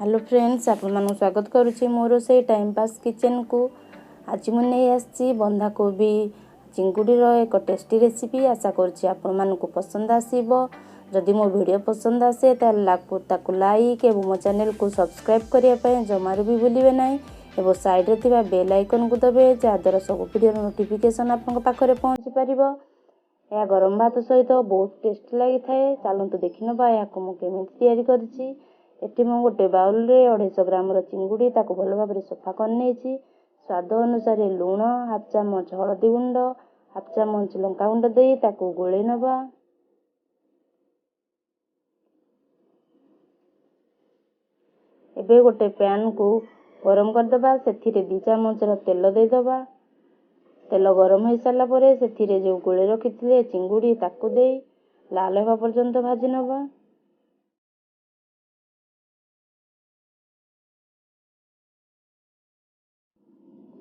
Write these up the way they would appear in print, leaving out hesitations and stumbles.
Hello friends, आपको स्वागत करुच्ची मोर से टाइम पास किचन को। आज मुझे नहीं आसी बंधाकोबी चिंगुड़ीर एक टेस्टी रेसिपी। आशा करुच्ची आपको पसंद आसीबो। जदि मो वीडियो पसंद आसे ताकू लाइक और मो चैनल को सब्सक्राइब करने जमार भी भूलिए ना। और साइड रे बेल आइकन को दबे जहाँद्वारा सब वीडियो नोटिफिकेशन आपन पाखरे पहुँची पारिबो। यह गरम भात सहित बहुत टेस्टी लगी थाए। चलतु देखि नबा याको मु केमिति तैयारी करछि। एटी मु गोटे बाउल रे 250 ग्राम चिंगुड़ी ताको भल भाव सफा करने। स्वाद अनुसार लुण, हाफ चामच हलदी गुंड, हाफ चामच लंका गुंड दे ताको गोले नबा। एबे गोटे पैन को गरम करदबा। सेथिरे 2 चामच तेल दे दबा। तेल गरम हो सारा पर से जो गोले रखी चिंगुड़ी ताको दे लाल होगा पर्यंत भाजी नबा।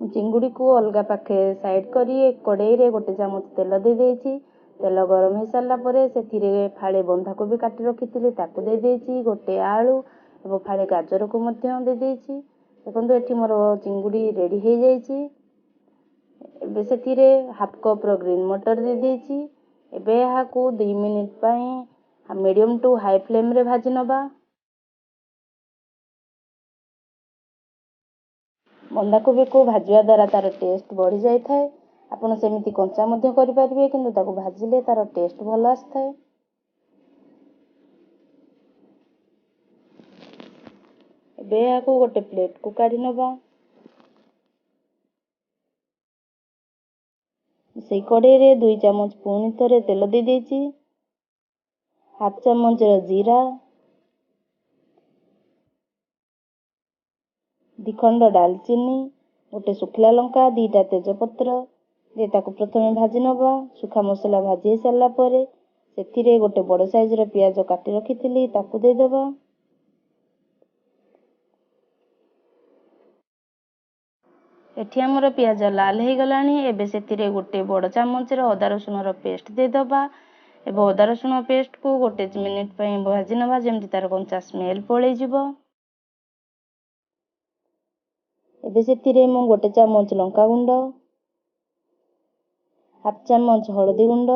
चिंगुड़ी को अलग पाखे साइड करी कड़ाई रे 1 चामच तेल दे देछि। तेल गरम हो सारा पर से फाड़े बंधाकोबी काटी रखी ताको दे देछि। गोटे आलू और फाड़े गाजर को मध्य दे देछि। देखो एठी मोर चिंगुड़ी रेडी हो जाइछि। एबे सेथिरे हाफ कप ग्रीन मटर दे देछि। एबे यहाँ को 2 मिनिट पाई मीडियम टू हाई फ्लेम रे भाजी नबा। बंधाकोबी को भाजवा द्वारा तार टेस्ट बढ़ी जाए थाए। आपण सेमिति कंचा मध्य करि परिबे किंतु ताको भाजिले तार टेस्ट भल आस्थाए। एबे याको गोटे प्लेट को काढी नबा। से कड़ाई रे 2 चामच पुणी थरे तेल दे देछि। हाफ चामच जीरा, 2 खंड दालचीनी, गोटे सुखला लंका, 2टा तेजपत्र दे ताको प्रथमे भाजी नबा। सुखा मसला भाजी सारा पर सेथिरे गोटे बड़ साइज रो प्याज काटी रखिथिली ताको दे दबा। एठी हमर प्याज लाल हो गलानी। एबे सेथिरे गोटे बड़ चामच रो अदा रसुण रो पेस्ट दे दबा। एबे अदा रसुण पेस्ट को गोटे मिनिट पई भाजी नबा जेमति तार कंचा स्मेल पळै जिवो। एबे सेथिरे मु गोटे चामच लंका गुंड, हाफ चामच हळदी गुंड,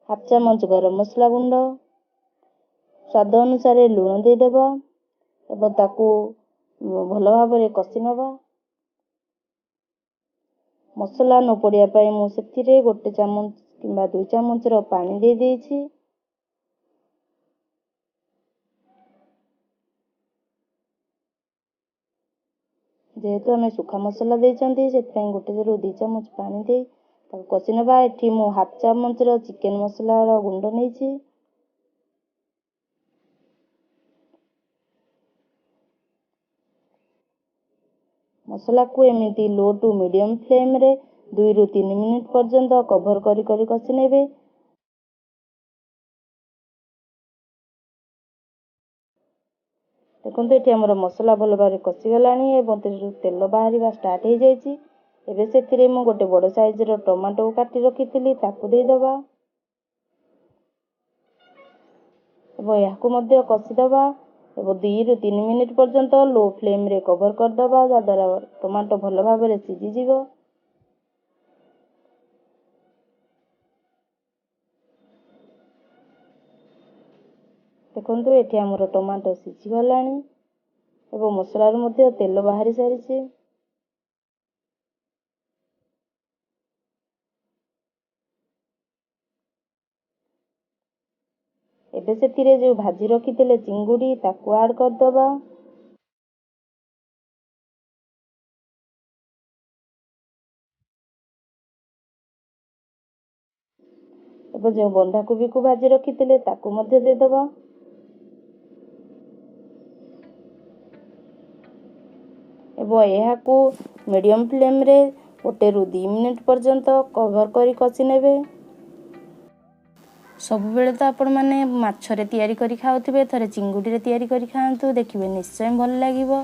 हाफ चामच गरम मसला गुंड, स्वाद अनुसार लुण दे दबा। एबे ताको भल भाव रे कसी नबा। मसला न पड़िया पाई मु सेथिरे गोटे चामच किंबा 2 चामच रो पानी दे देछि। जेहेतु हमें सुखा मसला देइचंती सेतपई गोटे रो 2 चामच पानी दे ताको कसी नबा। एठी मु हाफ चामच रो चिकन मसला रो गुंड नेछि। मसला को एमिति लो टू मीडियम फ्लेम रे 2 रु 3 मिनिट पर्यंत कवर करी करी कसी नेबे। देखो ये आमर मसला भल भाव कसी गलानी एवं तेल बाहर स्टार्ट हो जाइए। एबे सेथिरे मु गोटे बड़ साइज रो टमाटो काटी रखिथिली ताको दे दबा। एबे याको मध्य कसी दबा। एबे 2 रु 3 मिनिट पर्यंत लो फ्लेम रे कवर कर दबा जद्वारा टमाटो भल भाव रे सिझी जिवो। देखो ये आमर टमाटो सिझी गलानी एवं मसला मध्य तेल बाहरी सारी। एबे सेथिरे जो भाजी रखिथिले चिंगुड़ी ताको ऐड कर दबा। एबे जो बंधाकोबी को भाजी रखिथिले ताको मध्य दे दबा। एबे यहा को मीडियम फ्लेम रे 1 रु 2 मिनिट पर्यंत कवर करी कसी नेबे। सब बेले तो आपण माने माछरे तैयारी करी खाउथिबे, थरे चिंगुड़ी रे तैयारी करी खांतु, देखिबे निश्चय भल लागिबो।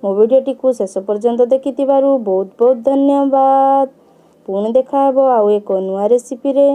ମୋ भिडियोटी शेष पर्यंत देखिथिबारु बहुत बहुत धन्यवाद। पुणी देखा हेबो आउ एक नुआ रेसिपी रे।